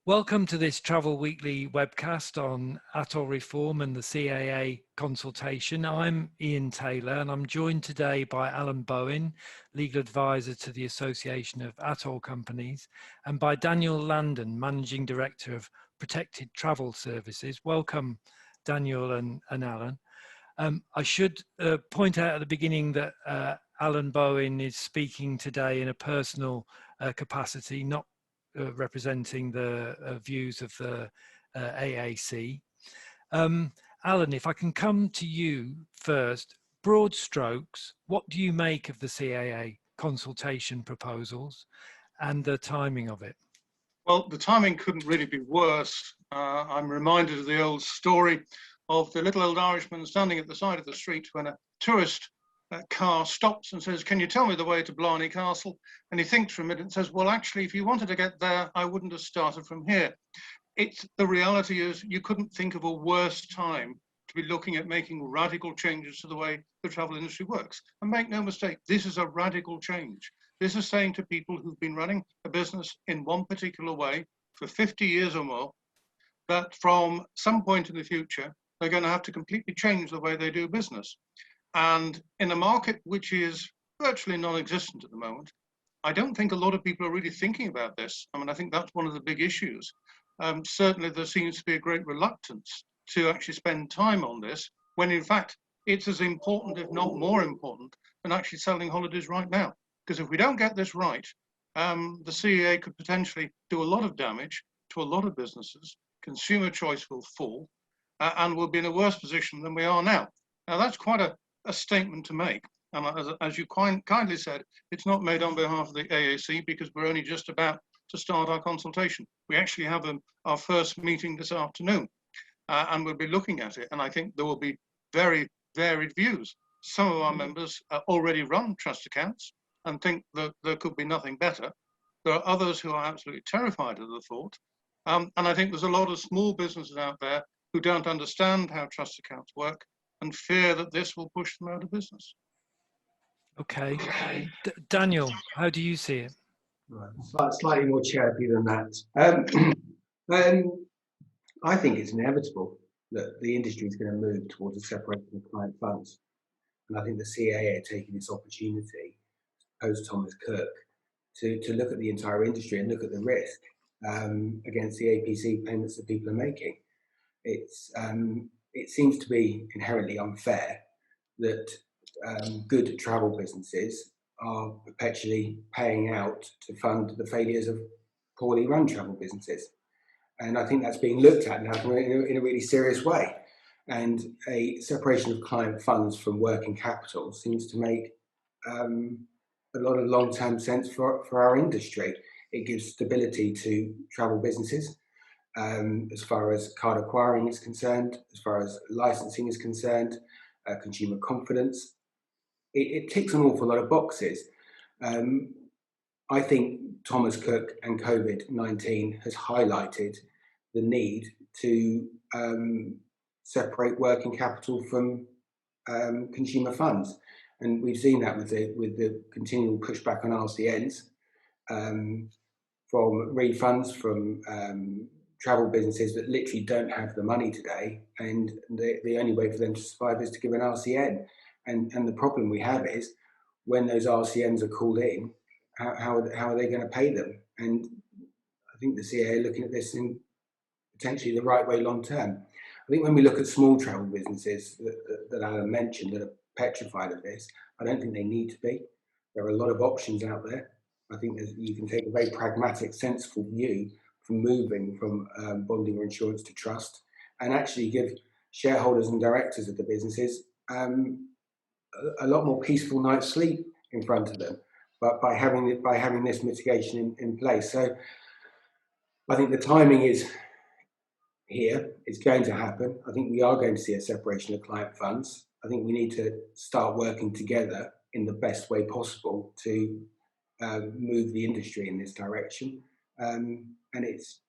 Welcome to this Travel Weekly webcast on Atol Reform and the CAA consultation. I'm Ian Taylor and I'm joined today by Alan Bowen, Legal Advisor to the Association of Atol Companies, and by Daniel Landen, Managing Director of Protected Travel Services. Welcome, Daniel and Alan. I should point out at the beginning that Alan Bowen is speaking today in a personal capacity, not representing the views of the AAC. Alan, if I can come to you first, broad strokes, what do you make of the CAA consultation proposals and the timing of it? Well, the timing couldn't really be worse. I'm reminded of the old story of the little old Irishman standing at the side of the street when a tourist car stops and says, "Can you tell me the way to Blarney Castle?" And he thinks for a minute and says, "Well, actually, if you wanted to get there, I wouldn't have started from here." The reality is you couldn't think of a worse time to be looking at making radical changes to the way the travel industry works. And make no mistake, this is a radical change. This is saying to people who've been running a business in one particular way for 50 years or more, that from some point in the future, they're going to have to completely change the way they do business. And in a market which is virtually non-existent at the moment, I don't think a lot of people are really thinking about this. I mean, I think that's one of the big issues. Certainly there seems to be a great reluctance to actually spend time on this, when in fact, it's as important, if not more important, than actually selling holidays right now. Because if we don't get this right, the CAA could potentially do a lot of damage to a lot of businesses. Consumer choice will fall, and we'll be in a worse position than we are now. Now, that's quite a statement to make. And as you kindly said, it's not made on behalf of the AAC because we're only just about to start our consultation. We actually have our first meeting this afternoon, and we'll be looking at it. And I think there will be very varied views. Some of our members already run trust accounts and think that there could be nothing better. There are others who are absolutely terrified of the thought. And I think there's a lot of small businesses out there who don't understand how trust accounts work and fear that this will push them out of business. Okay. Daniel, how do you see it? Right. Slightly more chirpy than that. I think it's inevitable that the industry is going to move towards a separation of client funds. And I think the CAA are taking this opportunity, post Thomas Cook, to look at the entire industry and look at the risk against the APC payments that people are making. It seems to be inherently unfair that good travel businesses are perpetually paying out to fund the failures of poorly run travel businesses. And I think that's being looked at now in a really serious way. And a separation of client funds from working capital seems to make a lot of long-term sense for our industry. It gives stability to travel businesses as far as card acquiring is concerned, as far as licensing is concerned, consumer confidence. It ticks an awful lot of boxes. I think Thomas Cook and COVID-19 has highlighted the need to separate working capital from consumer funds. And we've seen that with the continual pushback on RCNs, from refunds from travel businesses that literally don't have the money today, and the only way for them to survive is to give an RCN. And the problem we have is when those RCNs are called in, how are they going to pay them? And I think the CAA are looking at this in potentially the right way long term. I think when we look at small travel businesses that Alan mentioned that are petrified of this, I don't think they need to be. There are a lot of options out there. I think you can take a very pragmatic, sensible view from moving from bonding or insurance to trust, and actually give shareholders and directors of the businesses a lot more peaceful night's sleep in front of them, but by having this mitigation in place. So I think the timing is here. It's going to happen. I think we are going to see a separation of client funds. I think we need to start working together in the best way possible to move the industry in this direction. And it's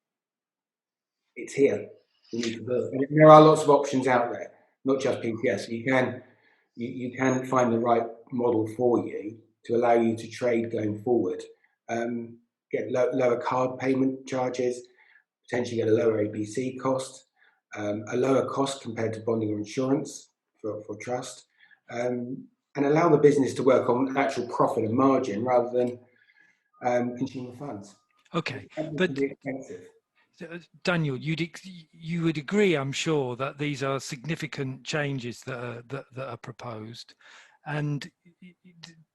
here. We need to do it. And there are lots of options out there, not just PPS. You can find the right model for you to allow you to trade going forward. Get lower card payment charges, potentially get a lower ABC cost, a lower cost compared to bonding or insurance for trust, and allow the business to work on actual profit and margin rather than consumer funds. Okay, It but can be expensive. Daniel, you would agree, I'm sure, that these are significant changes that are proposed. And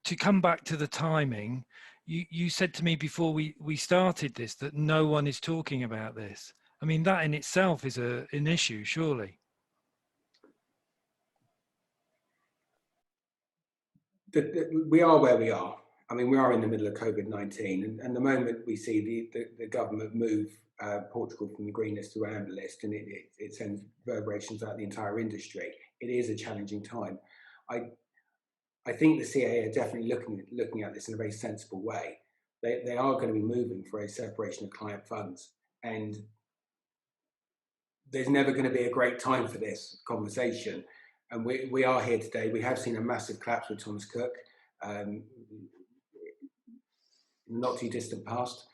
to come back to the timing, you said to me before we started this that no one is talking about this. I mean, that in itself is an issue, surely. We are where we are. I mean, we are in the middle of COVID-19, and the moment we see the government move Portugal from the green list to amber list, and it sends reverberations out the entire industry, it is a challenging time. I think the CAA are definitely looking at this in a very sensible way. They are going to be moving for a separation of client funds, and there's never going to be a great time for this conversation. And we are here today. We have seen a massive collapse with Thomas Cook in the not too distant past.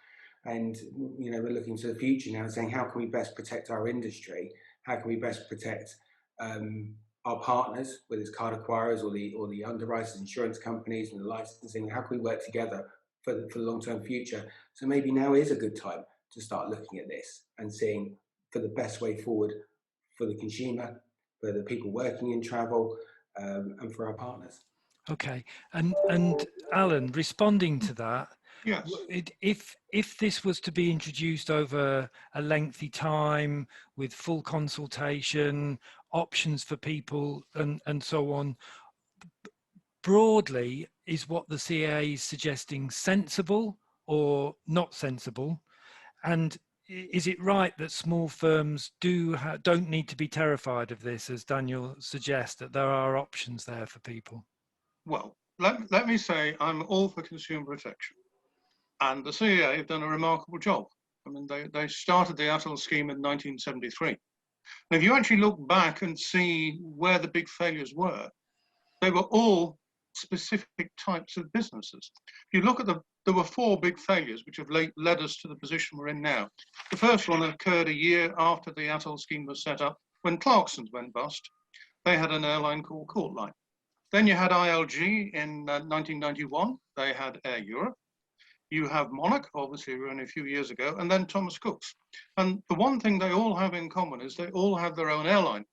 And we're looking to the future now and saying, how can we best protect our industry? How can we best protect our partners, whether it's card acquirers or the underwriters, insurance companies, and the licensing? How can we work together for the long-term future? So maybe now is a good time to start looking at this and seeing for the best way forward for the consumer, for the people working in travel, and for our partners. Okay, and Alan, responding to that, Yes. If this was to be introduced over a lengthy time with full consultation, options for people, and so on, broadly, is what the CAA is suggesting sensible or not sensible? And is it right that small firms don't need to be terrified of this, as Daniel suggests, that there are options there for people? Well, let me say I'm all for consumer protection. And the CAA have done a remarkable job. I mean, they started the Atol scheme in 1973. And if you actually look back and see where the big failures were, they were all specific types of businesses. If you look at there were 4 big failures which have led us to the position we're in now. The first one occurred a year after the Atol scheme was set up, when Clarkson's went bust. They had an airline called Courtline. Then you had ILG in 1991. They had Air Europe. You have Monarch, obviously only a few years ago, and then Thomas Cook's. And the one thing they all have in common is they all have their own airline.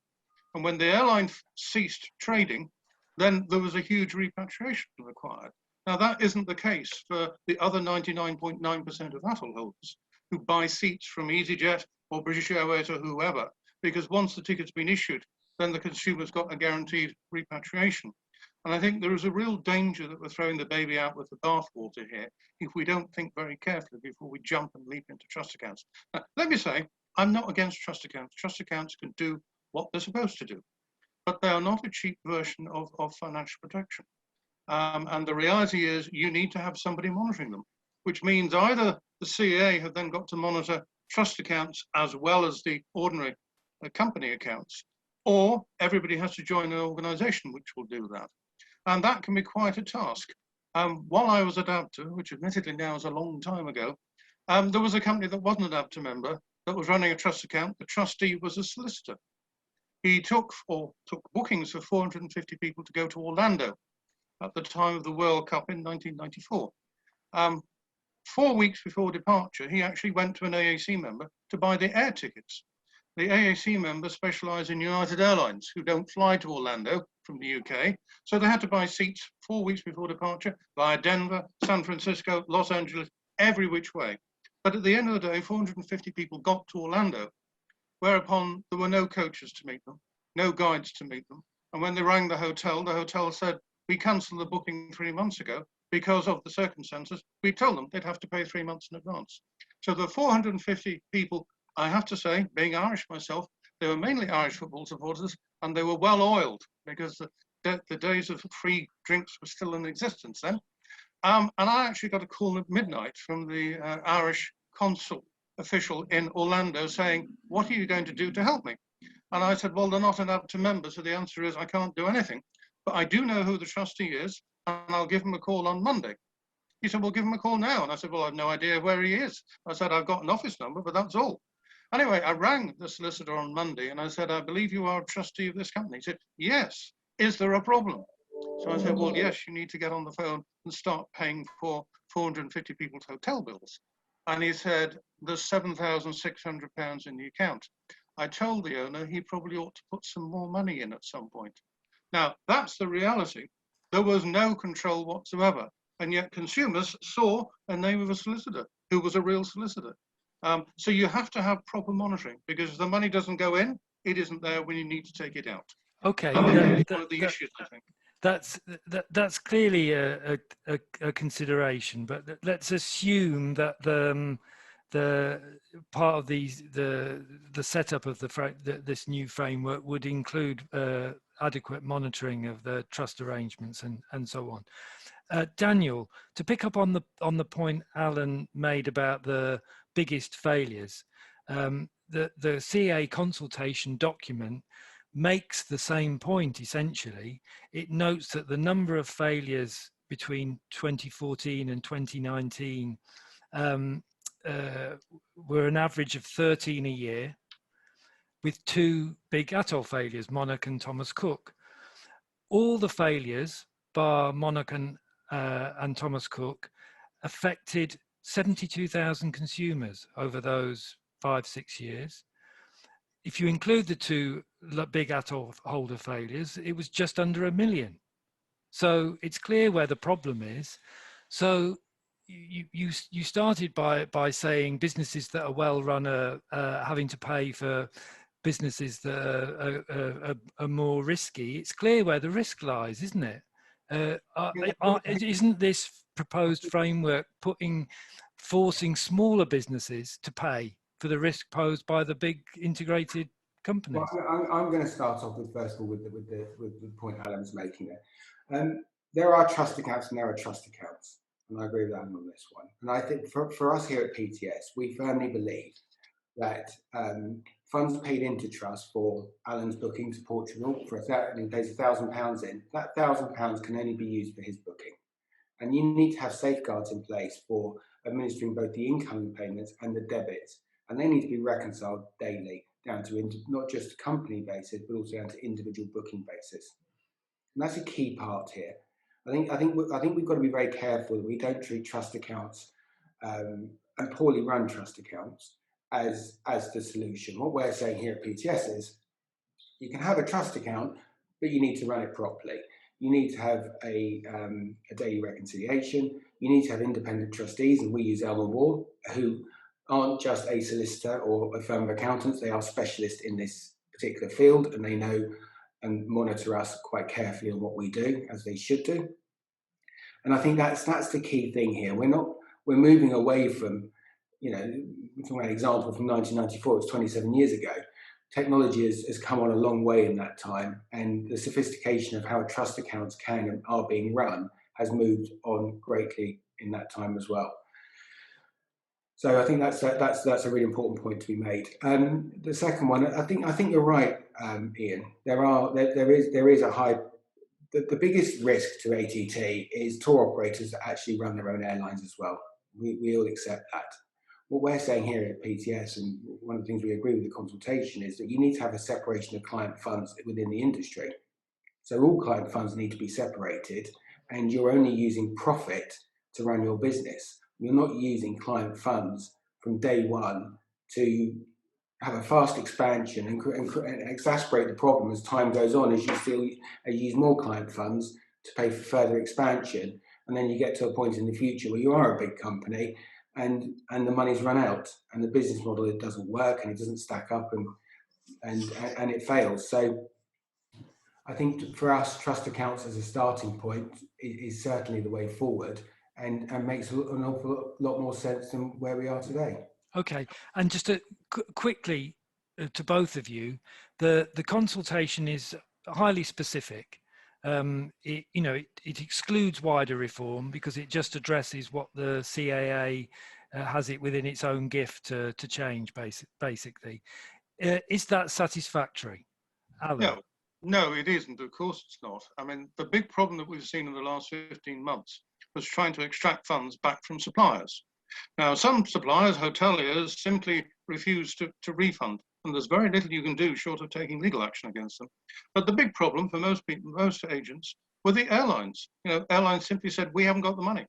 And when the airline ceased trading, then there was a huge repatriation required. Now, that isn't the case for the other 99.9% of Atol holders who buy seats from EasyJet or British Airways or whoever, because once the ticket's been issued, then the consumer's got a guaranteed repatriation. And I think there is a real danger that we're throwing the baby out with the bathwater here if we don't think very carefully before we jump and leap into trust accounts. Now, let me say, I'm not against trust accounts. Trust accounts can do what they're supposed to do, but they are not a cheap version of financial protection. And the reality is you need to have somebody monitoring them, which means either the CAA have then got to monitor trust accounts as well as the ordinary company accounts, or everybody has to join an organization which will do that. And that can be quite a task. While I was at ABTA, which admittedly now is a long time ago, there was a company that wasn't an ABTA member that was running a trust account. The trustee was a solicitor. He took bookings for 450 people to go to Orlando at the time of the World Cup in 1994. 4 weeks before departure, he actually went to an AAC member to buy the air tickets. The AAC members specialise in United Airlines, who don't fly to Orlando from the UK. So they had to buy seats 4 weeks before departure via Denver, San Francisco, Los Angeles, every which way. But at the end of the day, 450 people got to Orlando, whereupon there were no coaches to meet them, no guides to meet them. And when they rang the hotel said, we cancelled the booking 3 months ago because of the circumstances. We told them they'd have to pay 3 months in advance. So the 450 people, I have to say, being Irish myself, they were mainly Irish football supporters, and they were well oiled because the days of free drinks were still in existence then. And I actually got a call at midnight from the Irish consul official in Orlando saying, what are you going to do to help me? And I said, well, they're not an ABTA member, so the answer is I can't do anything. But I do know who the trustee is, and I'll give him a call on Monday. He said, well, give him a call now. And I said, well, I have no idea where he is. I said, I've got an office number, but that's all. Anyway, I rang the solicitor on Monday and I said, I believe you are a trustee of this company. He said, yes. Is there a problem? So I said, well, yes, you need to get on the phone and start paying for 450 people's hotel bills. And he said, there's £7,600 in the account. I told the owner he probably ought to put some more money in at some point. Now, that's the reality. There was no control whatsoever. And yet consumers saw a name of a solicitor who was a real solicitor. So you have to have proper monitoring, because if the money doesn't go in, it isn't there when you need to take it out. Okay, It's one of the issues, I think. that's clearly a consideration, but let's assume that the part of the setup of this new framework would include adequate monitoring of the trust arrangements and so on. Daniel, to pick up on the point Alan made about the biggest failures, the CA consultation document makes the same point essentially. It notes that the number of failures between 2014 and 2019 were an average of 13 a year, with two big Atol failures, Monarch and Thomas Cook. All the failures, bar Monarch and Thomas Cook, affected 72,000 consumers over those 5-6 years. If you include the two big Atol-holder failures, it was just under 1 million. So it's clear where the problem is. So you started by saying businesses that are well run are having to pay for businesses that are more risky. It's clear where the risk lies, isn't it? Isn't this proposed framework forcing smaller businesses to pay for the risk posed by the big integrated companies? Well, I'm going to start off with, first of all, with the point Alan's making there. There are trust accounts and there are trust accounts, and I agree with Alan on this one. And I think for us here at PTS, we firmly believe that funds paid into trust for Alan's booking to Portugal, and he pays £1,000 in, that £1,000 can only be used for his booking. And you need to have safeguards in place for administering both the incoming payments and the debits. And they need to be reconciled daily down to not just company basis, but also down to individual booking basis. And that's a key part here. I think we've got to be very careful that we don't treat trust accounts and poorly run trust accounts as the solution. What we're saying here at PTS is you can have a trust account, but you need to run it properly. You need to have a daily reconciliation. You need to have independent trustees, and we use Elmer Wall, who aren't just a solicitor or a firm of accountants. They are specialists in this particular field, and they know and monitor us quite carefully on what we do, as they should do. And I think that's the key thing here. We're moving away from, talking about an example from 1994, it was 27 years ago. Technology has come on a long way in that time, and the sophistication of how trust accounts can and are being run has moved on greatly in that time as well. So I think that's a really important point to be made. The second one, I think you're right, Ian. There is a high. The biggest risk to ATT is tour operators that actually run their own airlines as well. We all accept that. What we're saying here at PTS, and one of the things we agree with the consultation, is that you need to have a separation of client funds within the industry. So all client funds need to be separated, and you're only using profit to run your business. You're not using client funds from day one to have a fast expansion and exacerbate the problem as time goes on, as you use more client funds to pay for further expansion, and then you get to a point in the future where you are a big company and the money's run out and the business model, it doesn't work and it doesn't stack up and it fails. So I think for us, trust accounts as a starting point is certainly the way forward, and makes an awful lot more sense than where we are today. Okay, and just quickly to both of you, the consultation is highly specific. It excludes wider reform because it just addresses what the CAA has it within its own gift to change, basically. Is that satisfactory, Alan? No, it isn't. Of course it's not. I mean, the big problem that we've seen in the last 15 months was trying to extract funds back from suppliers. Now, some suppliers, hoteliers, simply refuse to refund. And there's very little you can do short of taking legal action against them. But the big problem for most people, most agents, were the airlines. You know, airlines simply said, we haven't got the money.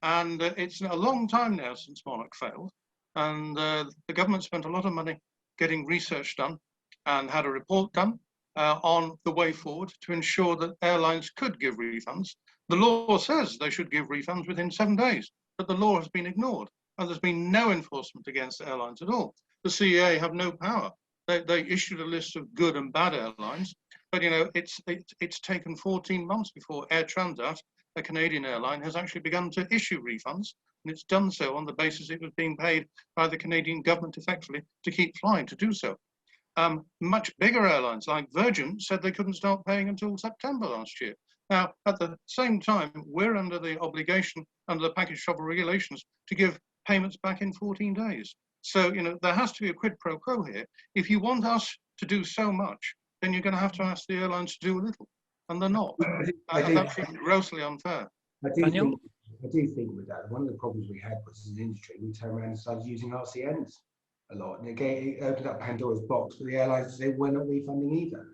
And it's a long time now since Monarch failed. And the government spent a lot of money getting research done and had a report done on the way forward to ensure that airlines could give refunds. The law says they should give refunds within 7 days, but the law has been ignored. And there's been no enforcement against airlines at all. The CAA have no power. They issued a list of good and bad airlines, but you know it's taken 14 months before Air Transat, a Canadian airline, has actually begun to issue refunds, and it's done so on the basis it was being paid by the Canadian government effectively to keep flying to do so. Much bigger airlines like Virgin said they couldn't start paying until September last year. Now, at the same time, we're under the obligation under the package travel regulations to give payments back in 14 days. So, you know, there has to be a quid pro quo here. If you want us to do so much, then you're going to have to ask the airlines to do a little, and they're not. And that's grossly unfair. I do think with that, one of the problems we had was as an industry, we turned around and started using RCNs a lot. And again, it opened up Pandora's box for the airlines to say, we're not refunding either.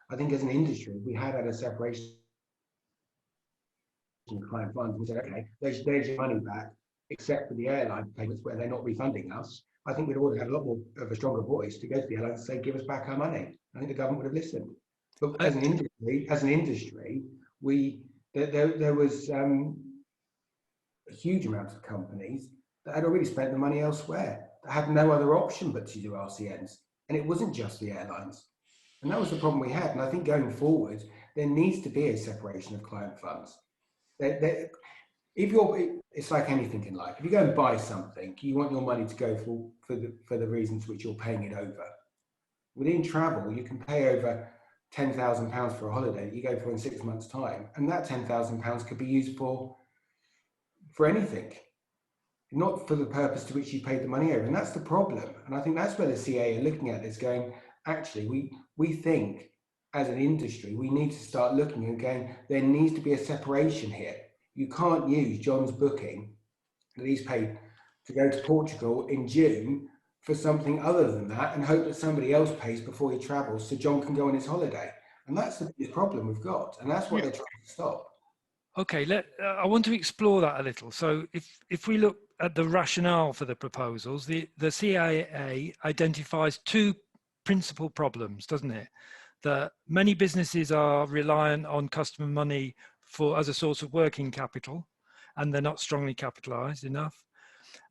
I think as an industry, we had a separation of client funds. We said, okay, there's your money back, except for the airline payments where they're not refunding us. I think we'd all had a lot more of a stronger voice to go to the airlines and say, give us back our money. I think the government would have listened. But as an industry, there was a huge amount of companies that had already spent the money elsewhere, that had no other option but to do RCNs. And it wasn't just the airlines. And that was the problem we had. And I think going forward, there needs to be a separation of client funds. It's like anything in life. If you go and buy something, you want your money to go for the reasons which you're paying it over. Within travel, you can pay over £10,000 for a holiday that you go for in 6 months' time, and that £10,000 could be used for anything, not for the purpose to which you paid the money over. And that's the problem. And I think that's where the CA are looking at this, going, actually, we think as an industry, we need to start looking and going, there needs to be a separation here. You can't use John's booking that he's paid to go to Portugal in June for something other than that and hope that somebody else pays before he travels so John can go on his holiday. And that's the biggest problem we've got. And that's what they're trying to stop. Okay, I want to explore that a little. So if we look at the rationale for the proposals, the CAA identifies two principal problems, doesn't it? That many businesses are reliant on customer money as a source of working capital, and they're not strongly capitalized enough.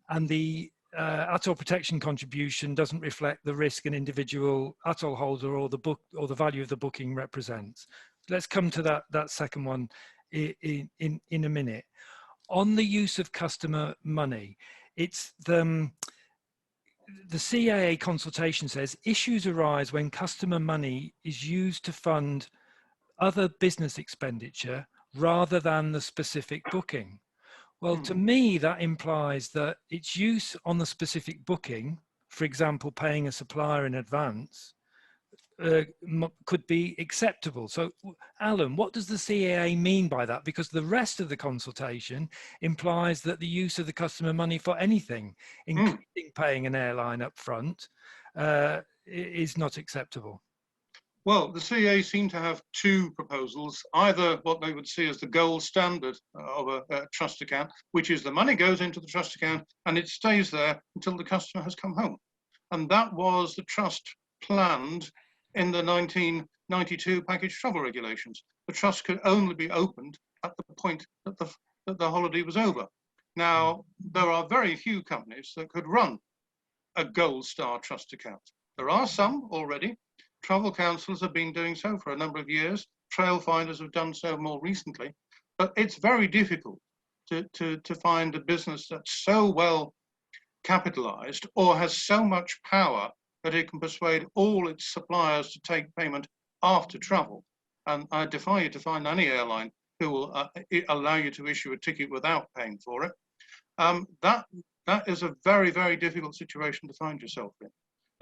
And the Atol protection contribution doesn't reflect the risk an individual Atol holder or the value of the booking represents. Let's come to that second one in a minute. On the use of customer money, it's the CAA consultation says issues arise when customer money is used to fund other business expenditure rather than the specific booking. Well, to me, that implies that its use on the specific booking, for example, paying a supplier in advance, could be acceptable. So, Alan, what does the CAA mean by that? Because the rest of the consultation implies that the use of the customer money for anything, including paying an airline up front, is not acceptable. Well, the CAA seem to have two proposals, either what they would see as the gold standard of a trust account, which is the money goes into the trust account and it stays there until the customer has come home. And that was the trust planned in the 1992 package travel regulations. The trust could only be opened at the point that the holiday was over. Now, there are very few companies that could run a gold star trust account. There are some already. Travel councils have been doing so for a number of years. Trailfinders have done so more recently. But it's very difficult to find a business that's so well capitalized or has so much power that it can persuade all its suppliers to take payment after travel. And I defy you to find any airline who will allow you to issue a ticket without paying for it. That is a very, very difficult situation to find yourself in.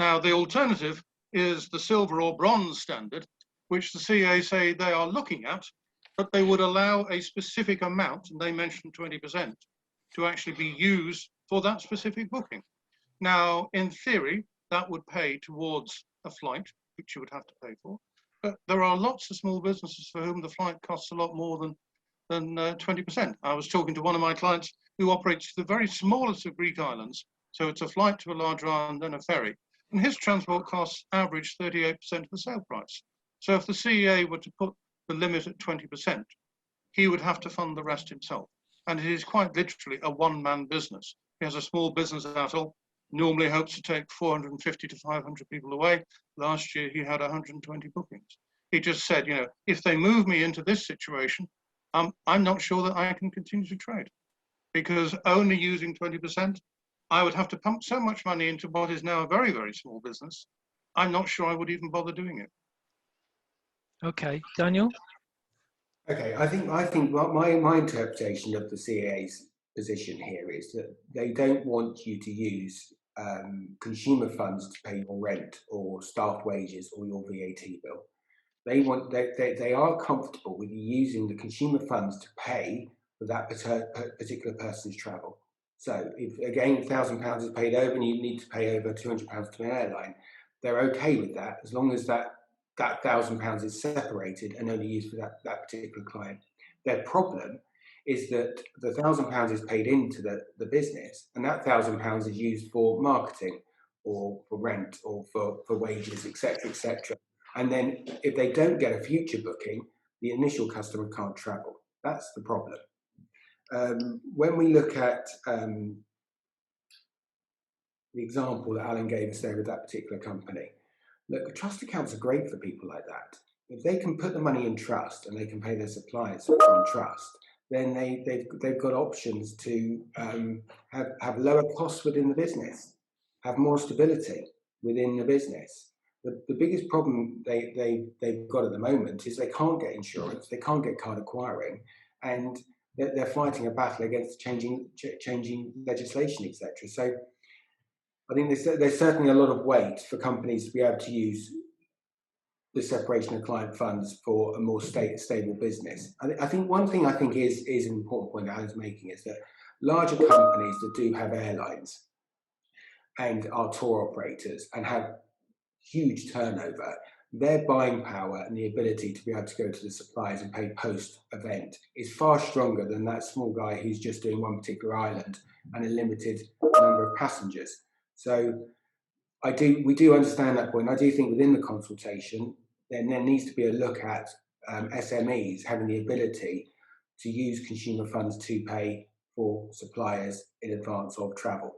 Now, the alternative is the silver or bronze standard, which the CA say they are looking at, but they would allow a specific amount, and they mentioned 20%, to actually be used for that specific booking. Now, in theory, that would pay towards a flight, which you would have to pay for. But there are lots of small businesses for whom the flight costs a lot more than 20%. I was talking to one of my clients who operates the very smallest of Greek islands. So it's a flight to a larger island and a ferry. And his transport costs average 38% of the sale price. So if the CEA were to put the limit at 20%, he would have to fund the rest himself. And it is quite literally a one-man business. He has a small business at Atol, normally hopes to take 450 to 500 people away. Last year, he had 120 bookings. He just said, you know, if they move me into this situation, I'm not sure that I can continue to trade, because only using 20%, I would have to pump so much money into what is now a very, very small business. I'm not sure I would even bother doing it. Okay, Daniel? Okay, I think what my interpretation of the CAA's position here is that they don't want you to use consumer funds to pay your rent or staff wages or your VAT bill. They are comfortable with you using the consumer funds to pay for that particular person's travel. So if again £1,000 is paid over and you need to pay over £200 to an airline, they're okay with that as long as that £1,000 is separated and only used for that particular client. Their problem is that the £1,000 is paid into the business, and that £1,000 is used for marketing or for rent or for wages, etc., etc. And then if they don't get a future booking, the initial customer can't travel. That's the problem. When we look at the example that Alan gave us there with that particular company, look, trust accounts are great for people like that. If they can put the money in trust and they can pay their suppliers from trust, then they've got options to have lower costs within the business, have more stability within the business. The biggest problem they've got at the moment is they can't get insurance, they can't get card acquiring, and they're fighting a battle against changing legislation, etc. So I think there's certainly a lot of weight for companies to be able to use the separation of client funds for a more stable business. I think one thing I think is an important point that Alan's making is that larger companies that do have airlines and are tour operators and have huge turnover, their buying power and the ability to be able to go to the suppliers and pay post-event is far stronger than that small guy who's just doing one particular island and a limited number of passengers. So we do understand that point. I do think within the consultation, then there needs to be a look at SMEs having the ability to use consumer funds to pay for suppliers in advance of travel.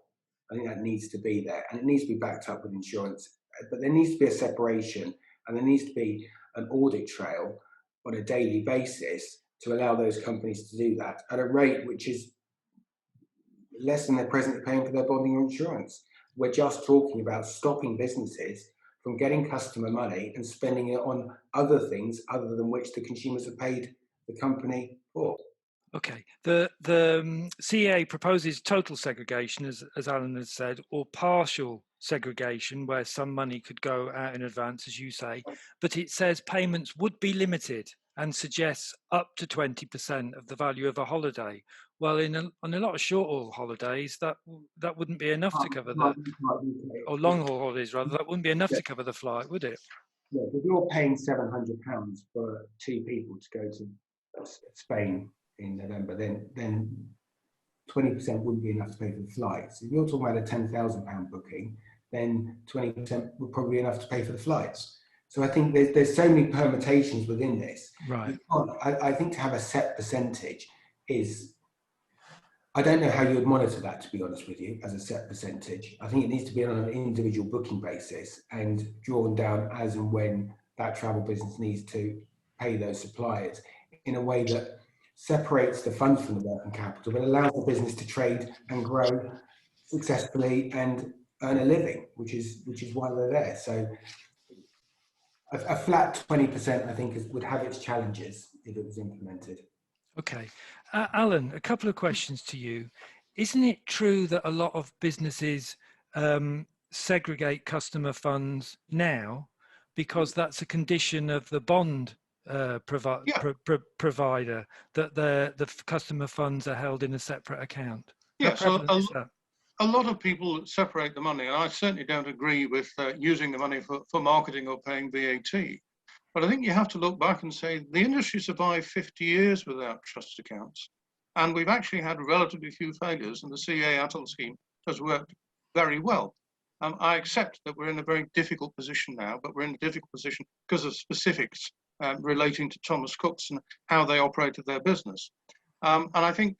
I think that needs to be there, and it needs to be backed up with insurance. But there needs to be a separation, and there needs to be an audit trail on a daily basis to allow those companies to do that at a rate which is less than they're presently paying for their bonding or insurance. We're just talking about stopping businesses from getting customer money and spending it on other things other than which the consumers have paid the company for. Okay, the CEA proposes total segregation, as Alan has said, or partial segregation, where some money could go out in advance, as you say, but it says payments would be limited and suggests up to 20% of the value of a holiday. Well, on a lot of short-haul holidays, that wouldn't be enough to cover or long-haul holidays rather, that wouldn't be enough to cover the flight, would it? Yeah, if you're paying £700 for 2 people to go to Spain in November, then 20% wouldn't be enough to pay for the flights. If you're talking about a £10,000 booking, then 20% would probably be enough to pay for the flights. So I think there's so many permutations within this. Right. I think to have a set percentage is, I don't know how you would monitor that, to be honest with you, as a set percentage. I think it needs to be on an individual booking basis and drawn down as and when that travel business needs to pay those suppliers in a way that separates the funds from the working capital, but allows the business to trade and grow successfully and earn a living, which is why they're there. So a flat 20%, I think, would have its challenges if it was implemented. Okay. Alan, a couple of questions to you. Isn't it true that a lot of businesses segregate customer funds now because that's a condition of the bond provider, that the customer funds are held in a separate account? Yeah, so a lot of people separate the money, and I certainly don't agree with using the money for marketing or paying VAT. But I think you have to look back and say the industry survived 50 years without trust accounts. And we've actually had relatively few failures, and the CA Atol scheme has worked very well. I accept that we're in a very difficult position now, but we're in a difficult position because of specifics relating to Thomas Cook's and how they operated their business. And I think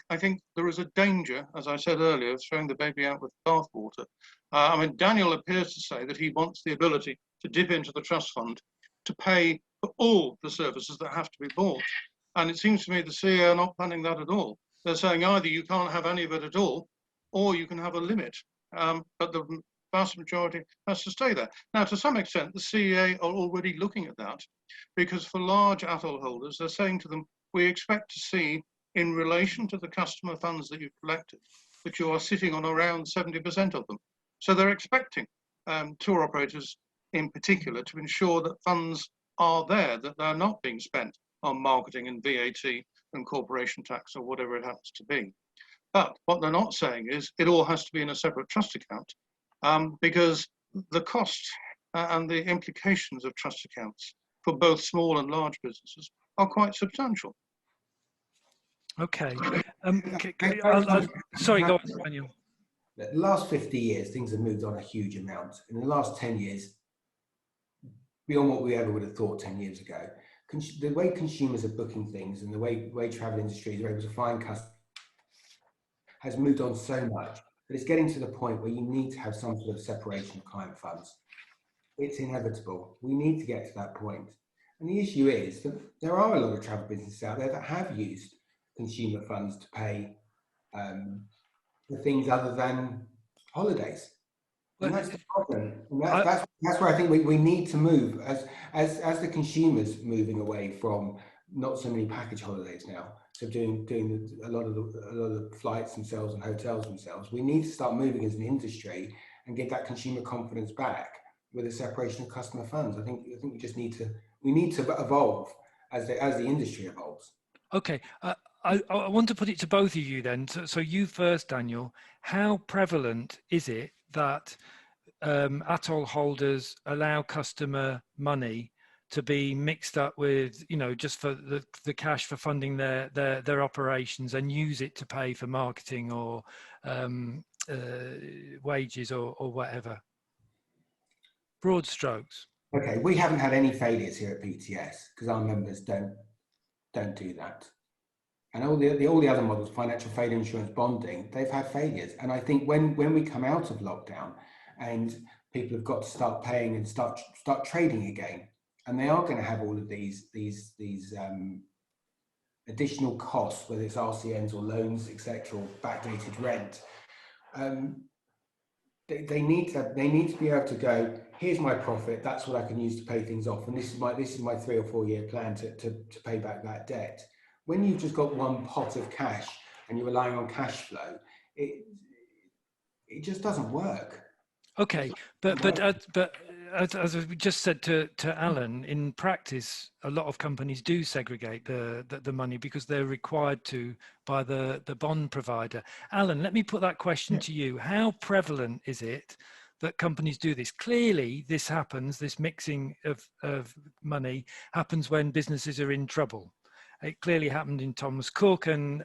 there is a danger, as I said earlier, of throwing the baby out with the bathwater. I mean, Daniel appears to say that he wants the ability to dip into the trust fund to pay for all the services that have to be bought. And it seems to me the CA are not planning that at all. They're saying either you can't have any of it at all, or you can have a limit. But the vast majority has to stay there. Now, to some extent, the CEA are already looking at that, because for large Atol holders, they're saying to them, we expect to see, in relation to the customer funds that you've collected, that you are sitting on around 70% of them. So they're expecting tour operators in particular to ensure that funds are there, that they're not being spent on marketing and VAT and corporation tax or whatever it happens to be. But what they're not saying is it all has to be in a separate trust account, because the costs and the implications of trust accounts for both small and large businesses are quite substantial. Okay. Sorry, go on, Daniel. The last 50 years, things have moved on a huge amount. In the last 10 years, beyond what we ever would have thought 10 years ago, the way consumers are booking things and the way travel industries are able to find customers has moved on so much that it's getting to the point where you need to have some sort of separation of client funds. It's inevitable. We need to get to that point. And the issue is that there are a lot of travel businesses out there that have used consumer funds to pay for things other than holidays. And that's the problem. And that's where I think we need to move as the consumers moving away from not so many package holidays now, so doing a lot of the flights themselves and hotels themselves. We need to start moving as an industry and get that consumer confidence back with a separation of customer funds. I think we just need to evolve as the industry evolves. Okay. I want to put it to both of you then. So you first, Daniel. How prevalent is it that Atol holders allow customer money to be mixed up with, just for the cash for funding their operations, and use it to pay for marketing or wages or whatever? Broad strokes. Okay, we haven't had any failures here at PTS because our members don't do that. And all the other models, financial failure insurance, bonding, they've had failures. And I think when we come out of lockdown and people have got to start paying and start trading again, and they are going to have all of these additional costs, whether it's RCNs or loans, etc., or backdated rent, they need to be able to go, here's my profit, that's what I can use to pay things off, and this is my 3 or 4 year plan to pay back that debt. When you've just got one pot of cash and you're relying on cash flow, it just doesn't work. Okay, but as we just said to Alan, in practice, a lot of companies do segregate the money because they're required to by the bond provider. Alan, let me put that question to you. How prevalent is it that companies do this? Clearly, this happens. This mixing of money happens when businesses are in trouble. It clearly happened in Thomas Cook and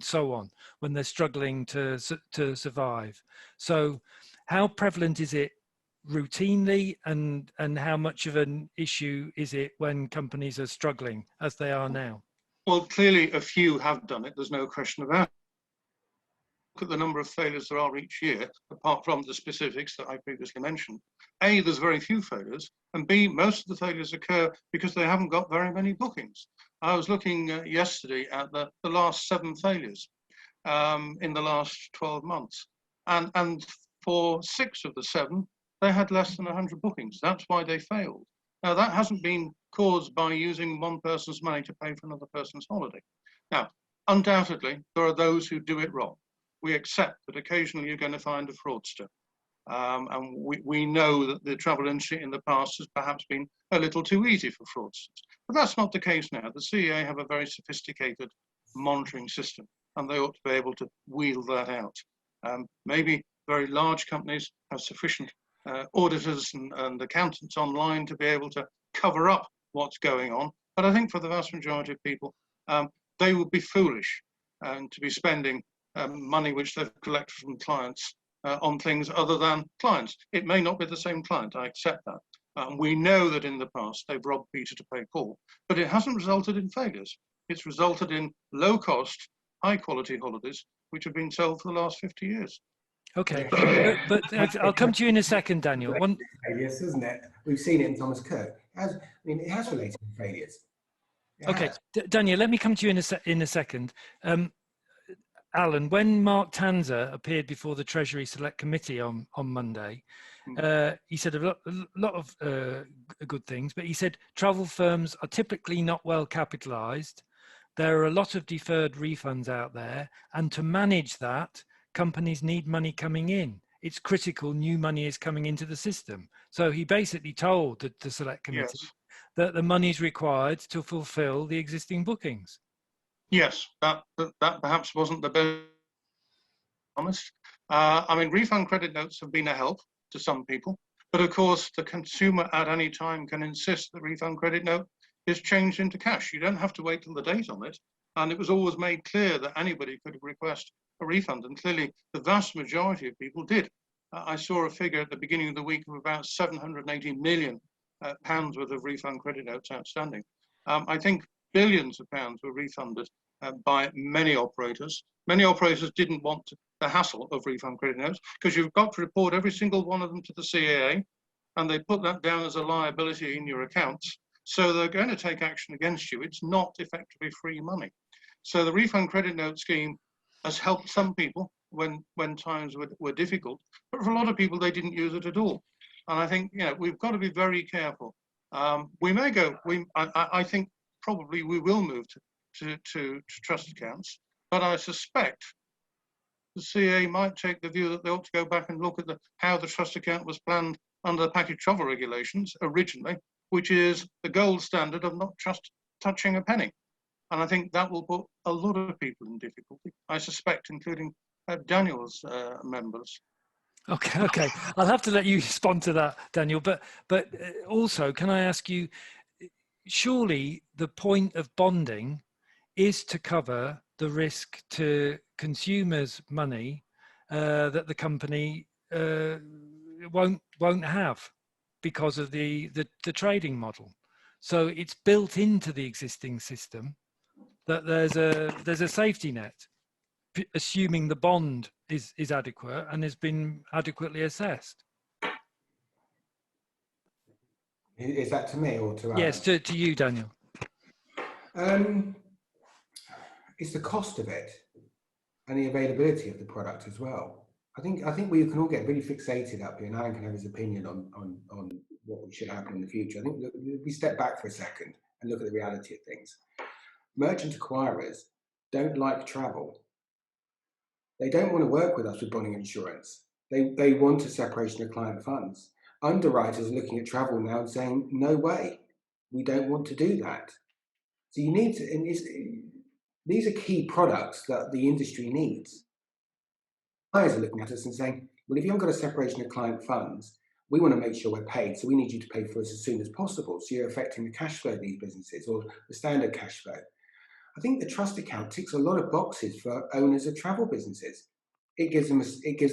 so on, when they're struggling to survive. So how prevalent is it routinely, and how much of an issue is it when companies are struggling as they are now? Well, clearly a few have done it, there's no question about it. Look at the number of failures there are each year, apart from the specifics that I previously mentioned. A, there's very few failures, and B, most of the failures occur because they haven't got very many bookings. I was looking yesterday at the last 7 failures in the last 12 months. And for 6 of the 7, they had less than 100 bookings. That's why they failed. Now, that hasn't been caused by using one person's money to pay for another person's holiday. Now, undoubtedly, there are those who do it wrong. We accept that occasionally you're going to find a fraudster. And we know that the travel industry in the past has perhaps been a little too easy for fraudsters. But that's not the case now. The CEA have a very sophisticated monitoring system, and they ought to be able to wheel that out. Maybe very large companies have sufficient auditors and accountants online to be able to cover up what's going on. But I think for the vast majority of people, they would be foolish to be spending money which they've collected from clients on things other than clients. It may not be the same client, I accept that. We know that in the past they've robbed Peter to pay Paul, but it hasn't resulted in failures. It's resulted in low-cost, high-quality holidays which have been sold for the last 50 years. Okay, but I'll come to you in a second, Daniel. Failures, isn't it? We've seen it in Thomas Cook. It has related to failures. Okay, Daniel, let me come to you in a second. Alan, when Mark Tanzer appeared before the Treasury Select Committee on Monday, he said a lot of good things, but he said travel firms are typically not well capitalized. There are a lot of deferred refunds out there, and to manage that, companies need money coming in. It's critical new money is coming into the system. So he basically told the Select Committee that the money is required to fulfill the existing bookings. Yes, that perhaps wasn't the best. Honest. I mean, refund credit notes have been a help to some people, but of course, the consumer at any time can insist the refund credit note is changed into cash. You don't have to wait till the date on it. And it was always made clear that anybody could request a refund, and clearly the vast majority of people did. I saw a figure at the beginning of the week of about 780 million pounds worth of refund credit notes outstanding. I think billions of pounds were refunded by many operators. Many operators didn't want the hassle of refund credit notes because you've got to report every single one of them to the CAA, and they put that down as a liability in your accounts. So they're going to take action against you. It's not effectively free money. So the refund credit note scheme has helped some people when times were difficult, but for a lot of people, they didn't use it at all. And I think, we've got to be very careful. We may go, I think probably we will move to trust accounts, but I suspect the CA might take the view that they ought to go back and look at how the trust account was planned under the package travel regulations originally, which is the gold standard of not touching a penny. And I think that will put a lot of people in difficulty, I suspect, including Daniel's members. Okay. I'll have to let you respond to that, Daniel. But also, can I ask you, surely the point of bonding is to cover the risk to consumers' money that the company won't have because of the trading model. So it's built into the existing system that there's a safety net, assuming the bond is adequate and has been adequately assessed. Is that to me or to Alan? Yes, to you, Daniel. It's the cost of it and the availability of the product as well. I think we can all get really fixated up here, and Alan can have his opinion on what should happen in the future. I think if we step back for a second and look at the reality of things. Merchant acquirers don't like travel. They don't want to work with us with bonding insurance. They want a separation of client funds. Underwriters are looking at travel now and saying, no way, we don't want to do that. So you need to, and these are key products that the industry needs. Buyers are looking at us and saying, well, if you haven't got a separation of client funds, we want to make sure we're paid, so we need you to pay for us as soon as possible. So you're affecting the cash flow of these businesses or the standard cash flow. I think the trust account ticks a lot of boxes for owners of travel businesses. It gives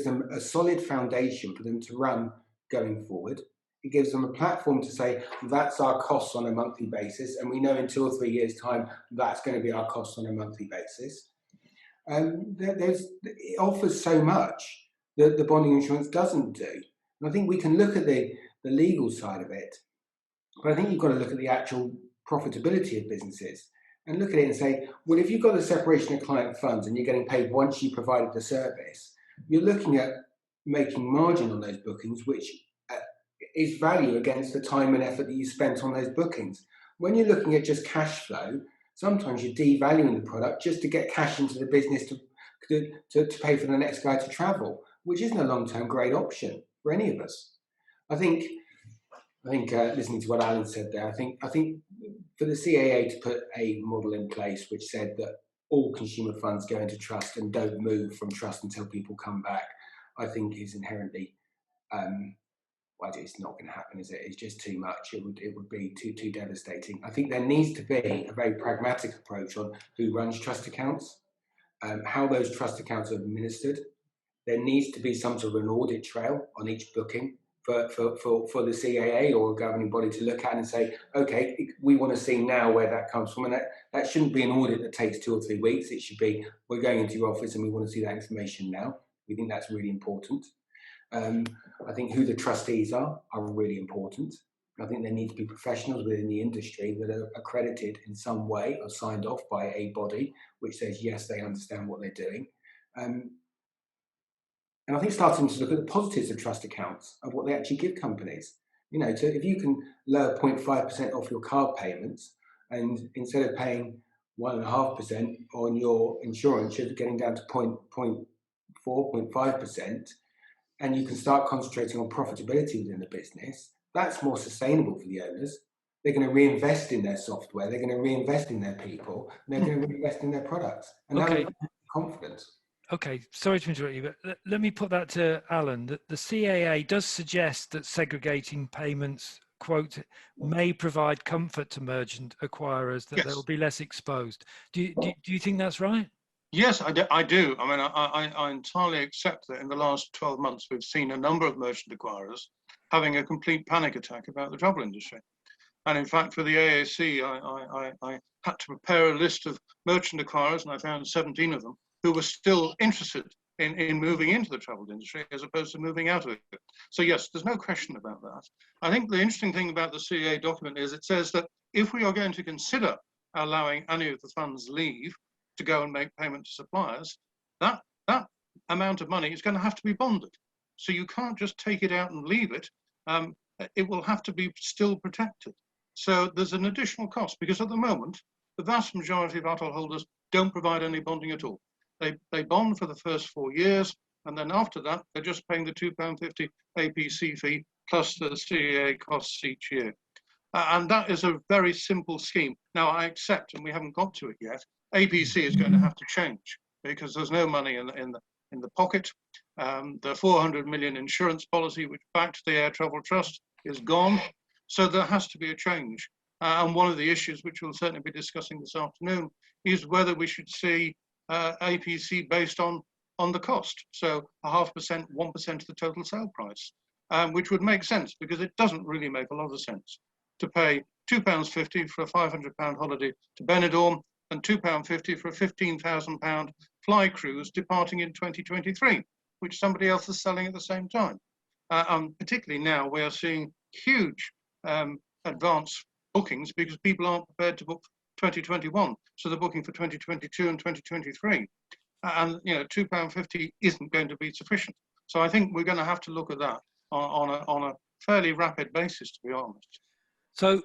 them a solid foundation for them to run going forward. It gives them a platform to say, that's our costs on a monthly basis, and we know in 2 or 3 years' time, that's going to be our costs on a monthly basis. It offers so much that the bonding insurance doesn't do. And I think we can look at the legal side of it, but I think you've got to look at the actual profitability of businesses and look at it and say, well, if you've got a separation of client funds and you're getting paid once you provided the service, you're looking at making margin on those bookings, which is value against the time and effort that you spent on those bookings. When you're looking at just cash flow, sometimes you're devaluing the product just to get cash into the business to pay for the next guy to travel, which isn't a long-term great option for any of us. I think listening to what Alan said there, I think for the CAA to put a model in place which said that all consumer funds go into trust and don't move from trust until people come back, I think is inherently, well, it's not going to happen, is it? It's just too much. It would be too devastating. I think there needs to be a very pragmatic approach on who runs trust accounts, how those trust accounts are administered. There needs to be some sort of an audit trail on each booking for the CAA or a governing body to look at and say, okay, we want to see now where that comes from. And that shouldn't be an audit that takes 2 or 3 weeks. It should be, we're going into your office and we want to see that information now. We think that's really important. I think who the trustees are really important. I think there need to be professionals within the industry that are accredited in some way or signed off by a body which says, yes, they understand what they're doing. And I think starting to look at the positives of trust accounts and what they actually give companies. You know, if you can lower 0.5% off your card payments, and instead of paying 1.5% on your insurance, you're getting down to 0.4, 0.5%, and you can start concentrating on profitability within the business, that's more sustainable for the owners. They're going to reinvest in their software, they're going to reinvest in their people, and they're going to reinvest in their products. And Okay. that will confidence. Okay, sorry to interrupt you, but let me put that to Alan. The CAA does suggest that segregating payments, quote, may provide comfort to merchant acquirers, that Yes. they'll be less exposed. Do you think that's right? Yes, I do. I mean, I entirely accept that in the last 12 months, we've seen a number of merchant acquirers having a complete panic attack about the travel industry. And in fact, for the AAC, I had to prepare a list of merchant acquirers, and I found 17 of them who were still interested in moving into the travel industry as opposed to moving out of it. So yes, there's no question about that. I think the interesting thing about the CAA document is it says that if we are going to consider allowing any of the funds leave to go and make payment to suppliers, that amount of money is going to have to be bonded. So you can't just take it out and leave it. It will have to be still protected. So there's an additional cost, because at the moment, the vast majority of Atol holders don't provide any bonding at all. They bond for the first 4 years, and then after that, they're just paying the £2.50 APC fee plus the CAA costs each year. And that is a very simple scheme. Now, I accept, and we haven't got to it yet, APC is going to have to change because there's no money in the pocket. The 400 million insurance policy, which backed the Air Travel Trust, is gone. So there has to be a change. And one of the issues, which we'll certainly be discussing this afternoon, is whether we should see APC based on the cost. So 0.5%, 1% of the total sale price, which would make sense, because it doesn't really make a lot of sense to pay £2.50 for a £500 holiday to Benidorm and £2.50 for a £15,000 fly cruise departing in 2023, which somebody else is selling at the same time. Particularly now, we are seeing huge advance bookings because people aren't prepared to book 2021, so they're booking for 2022 and 2023. And you know, £2.50 isn't going to be sufficient. So I think we're going to have to look at that on a fairly rapid basis, to be honest. So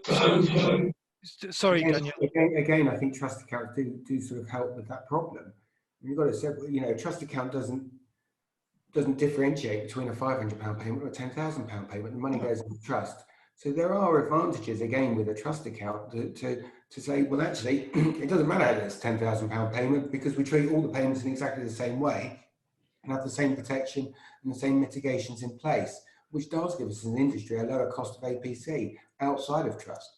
sorry, Daniel. Again, I think trust accounts do sort of help with that problem. You've got to say, you know, trust account doesn't differentiate between a £500 payment or a £10,000 payment. The money goes into trust. So there are advantages, again, with a trust account to say, well, actually, it doesn't matter whether it's a £10,000 payment, because we treat all the payments in exactly the same way and have the same protection and the same mitigations in place, which does give us as an industry a lower cost of APC outside of trust.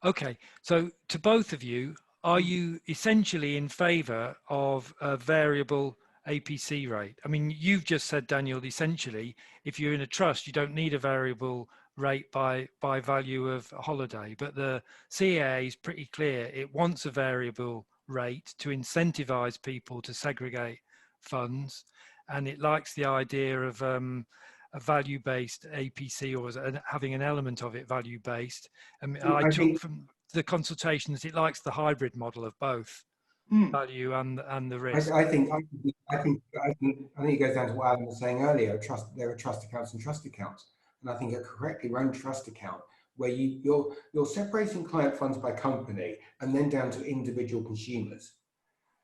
Okay, so to both of you, are you essentially in favour of a variable APC rate? I mean, you've just said, Daniel, essentially, if you're in a trust, you don't need a variable rate by value of a holiday, but the CAA is pretty clear. It wants a variable rate to incentivize people to segregate funds, and it likes the idea of a value-based APC, or having an element of it value-based. I took from the consultations, it likes the hybrid model of both value and the risk. I think it goes down to what Alan was saying earlier. There are trust accounts and trust accounts, and I think a correctly run trust account where you're separating client funds by company and then down to individual consumers.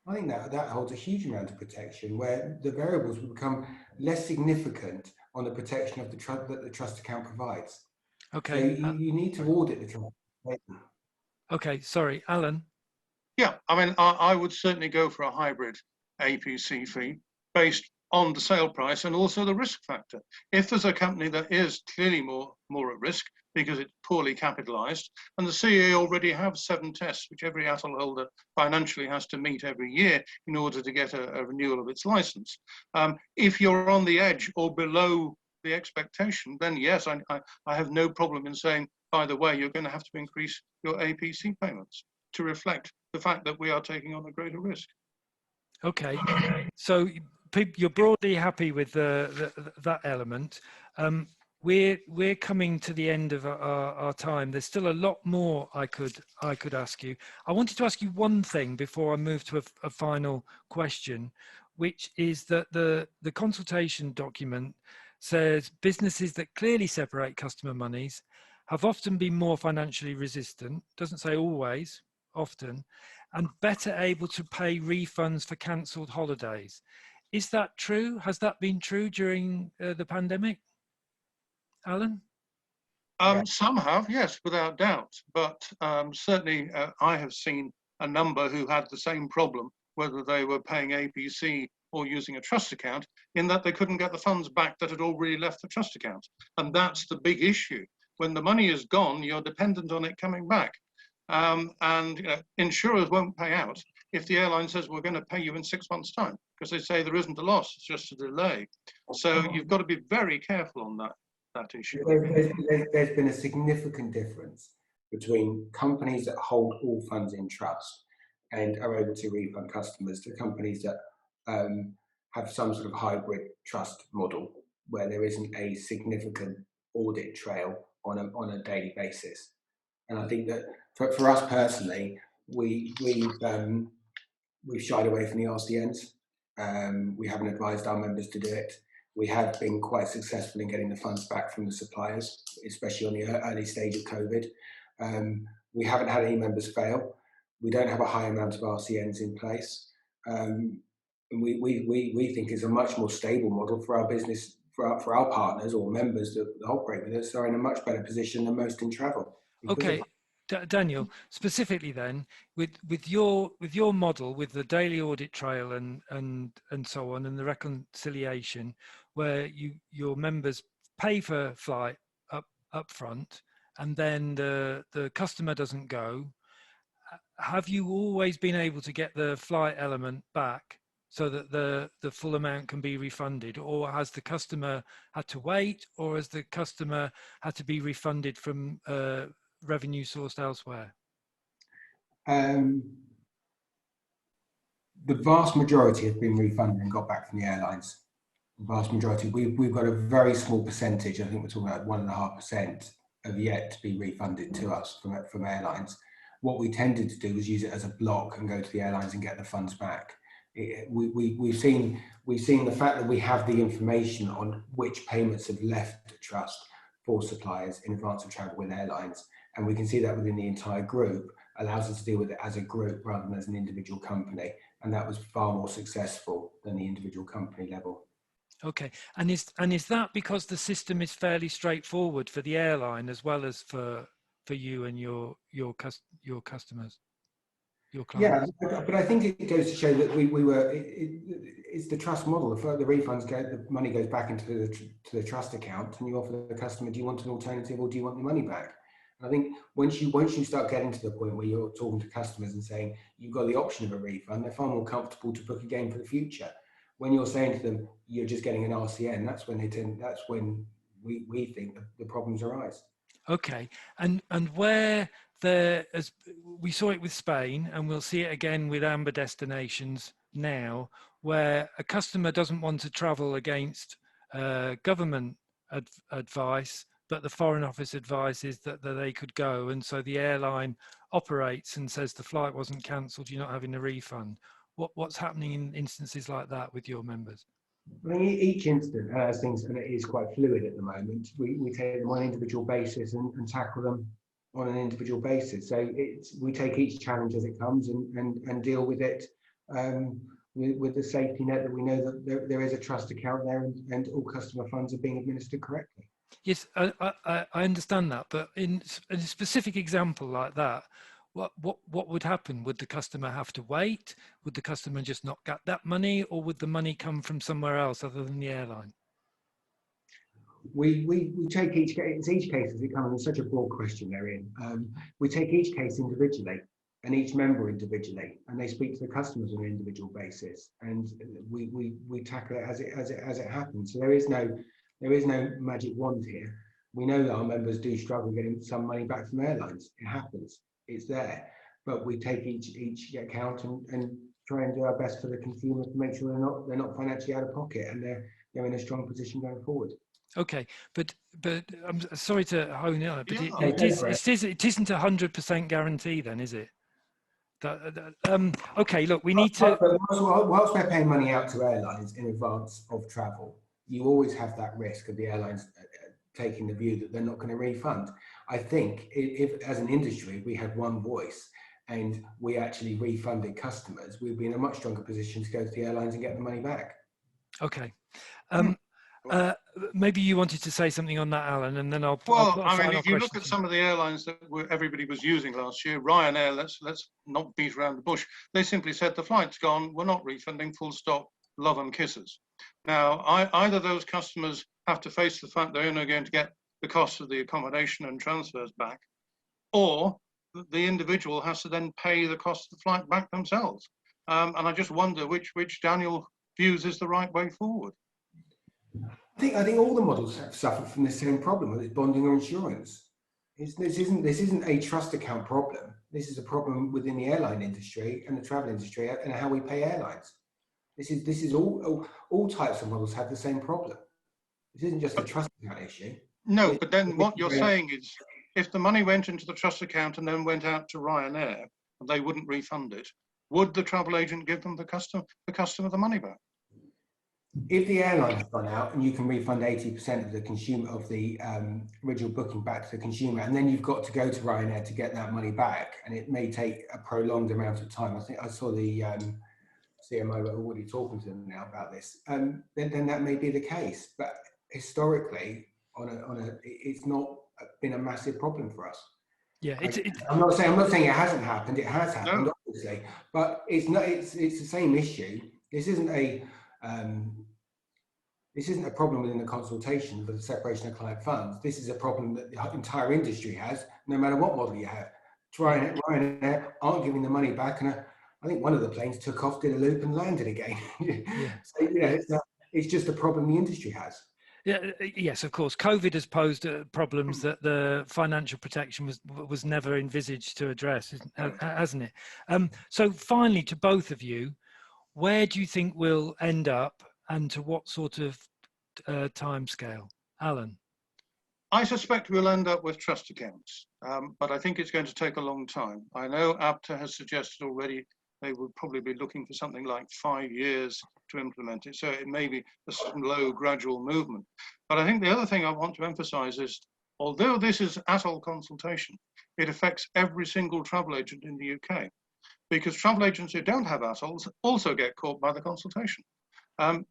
I think that holds a huge amount of protection, where the variables will become less significant on the protection of the trust that the trust account provides. Okay. So you need to audit the trust. Okay, sorry, Alan. Yeah, I mean, I would certainly go for a hybrid APC fee based on the sale price and also the risk factor. If there's a company that is clearly more at risk because it's poorly capitalized, and the CA already have 7 tests, which every Atol holder financially has to meet every year in order to get a renewal of its license. If you're on the edge or below the expectation, then yes, I have no problem in saying, by the way, you're going to have to increase your APC payments to reflect the fact that we are taking on a greater risk. Okay, so you're broadly happy with that element. We're coming to the end of our time. There's still a lot more I could ask you. I wanted to ask you one thing before I move to a final question, which is that the consultation document says businesses that clearly separate customer monies have often been more financially resistant, doesn't say always, often, and better able to pay refunds for cancelled holidays. Is that true? Has that been true during the pandemic, Alan? Some have, yes, without doubt. But certainly I have seen a number who had the same problem, whether they were paying APC or using a trust account, in that they couldn't get the funds back that had already left the trust account. And that's the big issue. When the money is gone, you're dependent on it coming back. And insurers won't pay out if the airline says we're going to pay you in 6 months' time, because they say there isn't a loss, it's just a delay. So you've got to be very careful on that issue. There's been a significant difference between companies that hold all funds in trust and are able to refund customers to companies that have some sort of hybrid trust model where there isn't a significant audit trail on a daily basis. And I think that for us personally, we've shied away from the RCNs. We haven't advised our members to do it. We have been quite successful in getting the funds back from the suppliers, especially on the early stage of COVID. We haven't had any members fail. We don't have a high amount of RCNs in place. And we think it's a much more stable model for our business, for our partners or members that operate with us are in a much better position than most in travel. Okay, Daniel, specifically then, with your model, with the daily audit trail and so on, and the reconciliation, where your members pay for flight up front, and then the customer doesn't go, have you always been able to get the flight element back so that the full amount can be refunded, or has the customer had to wait, or has the customer had to be refunded from revenue sourced elsewhere? The vast majority have been refunded and got back from the airlines. The vast majority. We've got a very small percentage, I think we're talking about 1.5%, have yet to be refunded to us from airlines. What we tended to do was use it as a block and go to the airlines and get the funds back. We've seen the fact that we have the information on which payments have left the trust for suppliers in advance of travel with airlines, and we can see that within the entire group, allows us to deal with it as a group rather than as an individual company, and that was far more successful than the individual company level. Okay, and is that because the system is fairly straightforward for the airline as well as for you and your customers, your clients? Yeah, but I think it goes to show that it's the trust model. The refunds the money goes back into the trust account, and you offer the customer, do you want an alternative or do you want the money back? And I think once you start getting to the point where you're talking to customers and saying you've got the option of a refund, they're far more comfortable to book again for the future. When you're saying to them you're just getting an RCN, that's when we think the problems arise. Okay, and where as we saw it with Spain, and we'll see it again with amber destinations now, where a customer doesn't want to travel against government advice, but the Foreign Office advice is that they could go, and so the airline operates and says the flight wasn't cancelled, you're not having a refund. What's happening in instances like that with your members? I mean, each incident has things, and it is quite fluid at the moment. We take them on an individual basis and tackle them on an individual basis. So we take each challenge as it comes and deal with it with the safety net that we know that there is a trust account there and all customer funds are being administered correctly. Yes, I understand that, but in a specific example like that, what would happen? Would the customer have to wait? Would the customer just not get that money, or would the money come from somewhere else other than the airline? We take each case as it comes. It's such a broad question they're in. We take each case individually and each member individually, and they speak to the customers on an individual basis, and we tackle it as it happens. So there is no magic wand here. We know that our members do struggle getting some money back from airlines. It happens. It's there, but we take each account and try and do our best for the consumer to make sure they're not financially out of pocket, and they're in a strong position going forward. Okay, but I'm sorry to hone in on it, but Yeah. it isn't 100% guarantee then, is it? Okay, look, we need to. But whilst we're paying money out to airlines in advance of travel, you always have that risk of the airlines taking the view that they're not going to refund. I think if as an industry we had one voice and we actually refunded customers, we'd be in a much stronger position to go to the airlines and get the money back. Okay. Maybe you wanted to say something on that, Alan, and then I'll put I mean, if you look at some of the airlines that everybody was using last year, Ryanair, let's not beat around the bush. They simply said the flight's gone, we're not refunding, full stop, love and kisses. Now, either those customers have to face the fact they're only going to get the cost of the accommodation and transfers back, or the individual has to then pay the cost of the flight back themselves. And I just wonder which Daniel views is the right way forward. I think all the models have suffered from the same problem, whether it's bonding or insurance. This isn't a trust account problem. This is a problem within the airline industry and the travel industry and how we pay airlines. This is all types of models have the same problem. This isn't just a trust account issue. No, but then what you're saying is, if the money went into the trust account and then went out to Ryanair, and they wouldn't refund it, would the travel agent give them the customer the money back? If the airline has gone out and you can refund 80% of the consumer of the original booking back to the consumer, and then you've got to go to Ryanair to get that money back, and it may take a prolonged amount of time. I think I saw the CMO already talking to them now about this. Then that may be the case, but historically, it's not been a massive problem for us. Yeah, I'm not saying it hasn't happened. It has happened, obviously, but it's not. It's the same issue. This isn't a problem within the consultation for the separation of client funds. This is a problem that the entire industry has, no matter what model you have. Ryanair aren't giving the money back, and I think one of the planes took off, did a loop, and landed again. So, it's just a problem the industry has. Yeah, yes, of course. COVID has posed problems that the financial protection was never envisaged to address, hasn't it? So finally, to both of you, where do you think we'll end up, and to what sort of timescale? Alan? I suspect we'll end up with trust accounts, but I think it's going to take a long time. I know ABTA has suggested already they would probably be looking for something like 5 years to implement it. So it may be a slow, gradual movement. But I think the other thing I want to emphasize is, although this is Atol consultation, it affects every single travel agent in the UK, because travel agents who don't have Atols also get caught by the consultation.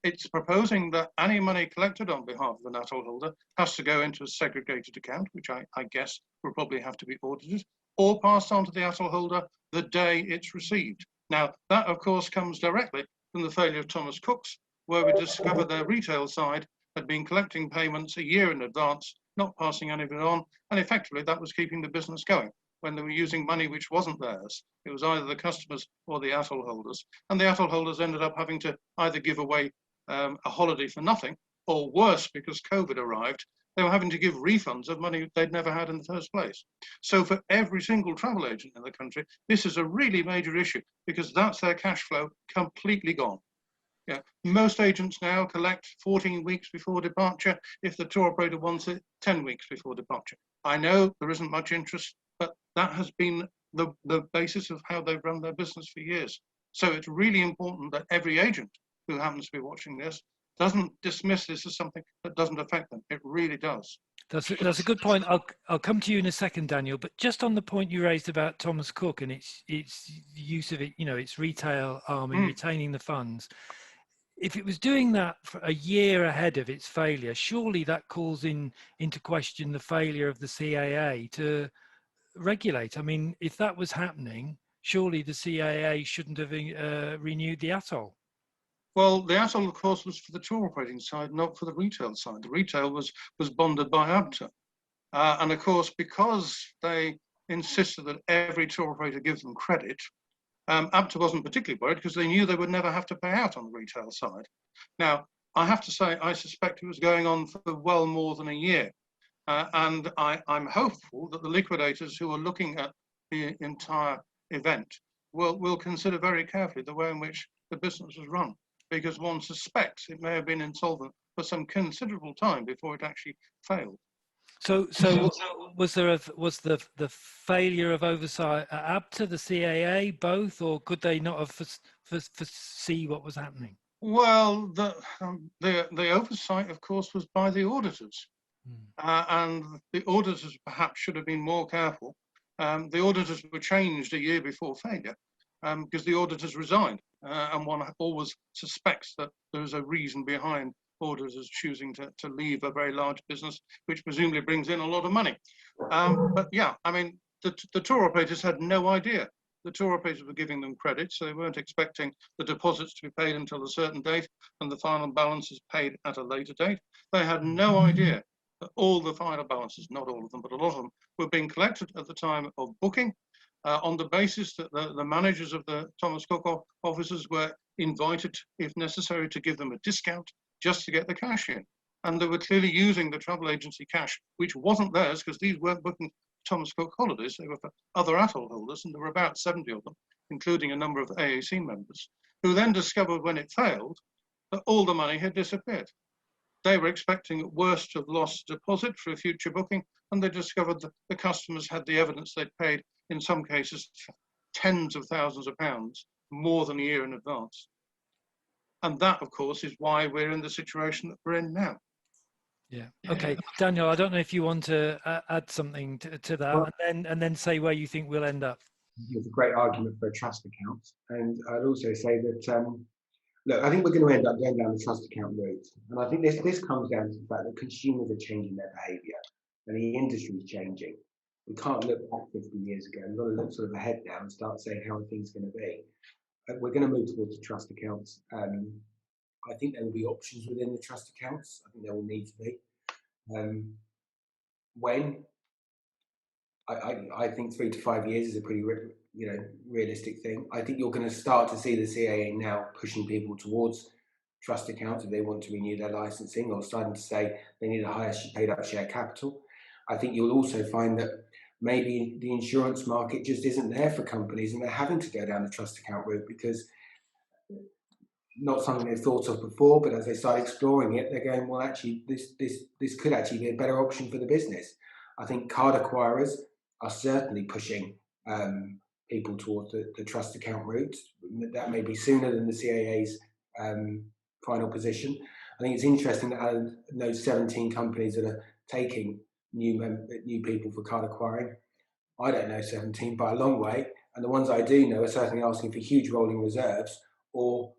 It's proposing that any money collected on behalf of an Atol holder has to go into a segregated account, which I guess will probably have to be audited, or passed on to the Atol holder the day it's received. Now, that, of course, comes directly from the failure of Thomas Cook's, where we discovered their retail side had been collecting payments a year in advance, not passing any of it on, and effectively that was keeping the business going when they were using money which wasn't theirs. It was either the customers or the Atol holders, and the Atol holders ended up having to either give away a holiday for nothing, or worse, because COVID arrived, they were having to give refunds of money they'd never had in the first place. So for every single travel agent in the country, this is a really major issue, because that's their cash flow completely gone. Yeah, most agents now collect 14 weeks before departure. If the tour operator wants it, 10 weeks before departure. I know there isn't much interest, but that has been the basis of how they've run their business for years. So it's really important that every agent who happens to be watching this doesn't dismiss this as something that doesn't affect them. It really does. That's a good point. I'll come to you in a second, Daniel. But just on the point you raised about Thomas Cook and its use of it, its retail arm in retaining the funds. If it was doing that for a year ahead of its failure, surely that calls into question the failure of the CAA to regulate? I mean, if that was happening, surely the CAA shouldn't have renewed the Atol. Well, the Atol, of course, was for the tour operating side, not for the retail side. The retail was bonded by ABTA. And of course, because they insisted that every tour operator give them credit, ABTA wasn't particularly worried because they knew they would never have to pay out on the retail side. Now, I have to say, I suspect it was going on for well more than a year. And I'm hopeful that the liquidators who are looking at the entire event will consider very carefully the way in which the business was run, because one suspects it may have been insolvent for some considerable time before it actually failed. So was the failure of oversight at ABTA, the CAA, both, or could they not have foresee what was happening? Well, the oversight, of course, was by the auditors. And the auditors perhaps should have been more careful. The auditors were changed a year before failure because the auditors resigned. And one always suspects that there's a reason behind auditors choosing to leave a very large business, which presumably brings in a lot of money. But yeah, I mean, the tour operators had no idea. The tour operators were giving them credit, so they weren't expecting the deposits to be paid until a certain date and the final balance is paid at a later date. They had no idea that all the final balances, not all of them, but a lot of them, were being collected at the time of booking on the basis that the managers of the Thomas Cook offices were invited, if necessary, to give them a discount just to get the cash in. And they were clearly using the travel agency cash, which wasn't theirs because these weren't booking Thomas Cook holidays, they were for other Atol holders, and there were about 70 of them, including a number of AAC members, who then discovered when it failed that all the money had disappeared. They were expecting at worst to have lost a deposit for a future booking, and they discovered that the customers had the evidence they'd paid, in some cases, tens of thousands of pounds, more than a year in advance. And that, of course, is why we're in the situation that we're in now. Yeah. Okay, Daniel, I don't know if you want to add something to that, well, and then say where you think we'll end up. It's a great argument for a trust account, and I'd also say that look, I think we're going to end up going down the trust account route, and I think this comes down to the fact that consumers are changing their behaviour, and the industry is changing. We can't look back 50 years ago. We've got to look sort of ahead now and start saying how are things going to be. We're going to move towards the trust accounts. I think there will be options within the trust accounts. I think there will need to be. When? I think 3 to 5 years is a pretty realistic thing. I think you're going to start to see the CAA now pushing people towards trust accounts if they want to renew their licensing, or starting to say they need a higher paid up share capital. I think you'll also find that maybe the insurance market just isn't there for companies, and they're having to go down the trust account route because not something they've thought of before, but as they start exploring it, they're going, well, actually, this could actually be a better option for the business. I think card acquirers are certainly pushing people towards the trust account route. That may be sooner than the CAA's final position. I think it's interesting that Alan knows 17 companies that are taking new people for card acquiring. I don't know 17 by a long way, and the ones I do know are certainly asking for huge rolling reserves or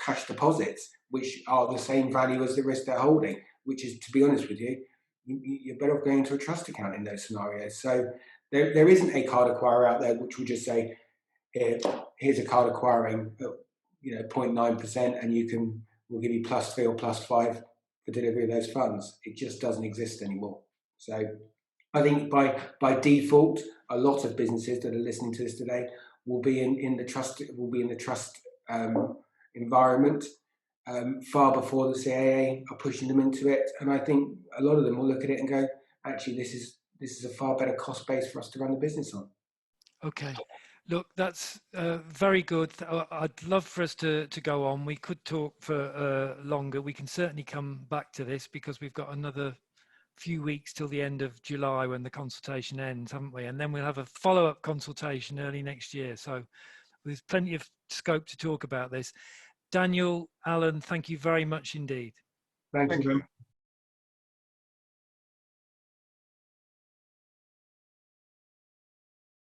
cash deposits, which are the same value as the risk they're holding, which is, to be honest with you, you're better off going into a trust account in those scenarios. So there isn't a card acquirer out there which will just say, here's a card acquiring at 0.9%, and we'll give you +3 or +5 for delivery of those funds. It just doesn't exist anymore. So I think by default, a lot of businesses that are listening to this today will be in the trust environment far before the CAA are pushing them into it. And I think a lot of them will look at it and go, actually, this is a far better cost base for us to run the business on. Okay. Look, that's very good. I'd love for us to go on. We could talk for longer. We can certainly come back to this because we've got another few weeks till the end of July when the consultation ends, haven't we? And then we'll have a follow-up consultation early next year. So there's plenty of scope to talk about this. Daniel, Alan, thank you very much indeed. Thank you.